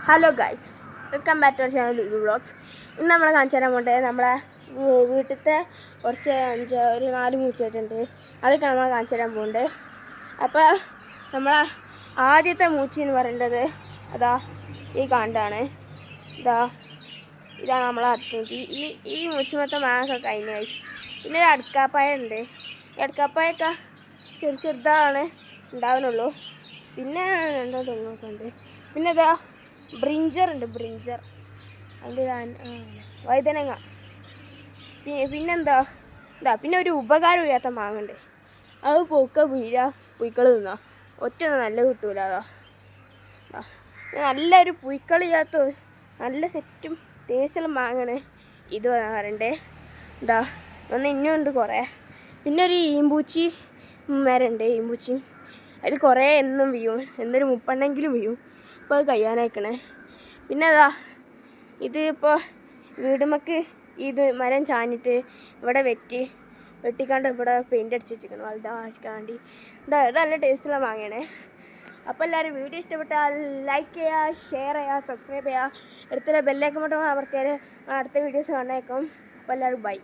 Hello guys, welcome back to our channel Lulu vlogs. ഇന്ന് നമ്മൾ കാണിച്ചു തരാൻ പോകട്ടെ നമ്മളെ വീട്ടിലത്തെ കുറച്ച് ഒരു 4 മൂച്ചയായിട്ടുണ്ട്. അതൊക്കെ നമ്മൾ കാണിച്ചു തരാൻ പോകുന്നുണ്ട്. അപ്പോൾ നമ്മളെ ആദ്യത്തെ മൂച്ചി എന്ന് പറയേണ്ടത് അതാ ഈ കാണ്ടാണ്. ഇതാണ് നമ്മളെ അടുത്ത് ഈ മൂച്ചി മൊത്തം മാങ്ങൊക്കെ കഴിഞ്ഞ ഗൈസ്. പിന്നെ ഒരു അടക്കാപ്പായ ഉണ്ട്. ഈ അടക്കാപ്പായൊക്കെ ചെറുതാണ് ഉണ്ടാവുന്നുള്ളൂ. പിന്നെ എന്തോ തെങ്ങൊക്കെ ഉണ്ട്. പിന്നെ ഇതാ ബ്രിഞ്ചർ ഉണ്ട്, ബ്രിഞ്ചർ അതിൻ്റെ വഴുതനങ്ങ. പിന്നെന്താ പിന്നെ ഒരു ഉപകാരം ഇല്ലാത്ത മാങ്ങുണ്ട്. അത് പുയ്ക്കൾ തിന്നാ ഒറ്റൊന്നും നല്ല കിട്ടൂല. നല്ലൊരു പുയ്ക്കളില്ലാത്ത നല്ല സെറ്റും ടേസ്റ്റുള്ള മാങ്ങയാണ് ഇത് പറയണ്ടേ. ഇനിയും ഉണ്ട് കുറേ. പിന്നെ ഒരു ഈമ്പൂച്ചി മരമുണ്ട്, ഈമ്പൂച്ചി. അതിൽ കുറേ എന്നും വീഴും, എന്നൊരു 30 വീഴും. ഇപ്പോൾ അത് കഴിയാനായിക്കണേ. പിന്നെ ഇത് ഇപ്പോൾ വീടുമ്മക്ക് ഇത് മരം ചാഞ്ഞിട്ട് ഇവിടെ വെട്ടിക്കാണ്ട് ഇവിടെ പെയിൻ്റ് അടിച്ച് വെച്ചിരിക്കണം വലുതാക്കാണ്ടി. ഇത് നല്ല ടേസ്റ്റുള്ള മാങ്ങയാണ്. അപ്പോൾ എല്ലാവരും വീഡിയോ ഇഷ്ടപ്പെട്ടാൽ ലൈക്ക് ചെയ്യുക, ഷെയർ ചെയ്യുക, സബ്സ്ക്രൈബ് ചെയ്യുക. അടുത്തുള്ള ബെല്ലൈക്കൺ ബട്ടൺ അമർത്തിയാൽ അടുത്ത വീഡിയോസ് കാണാനായിരിക്കും. അപ്പോൾ എല്ലാവരും ബൈ.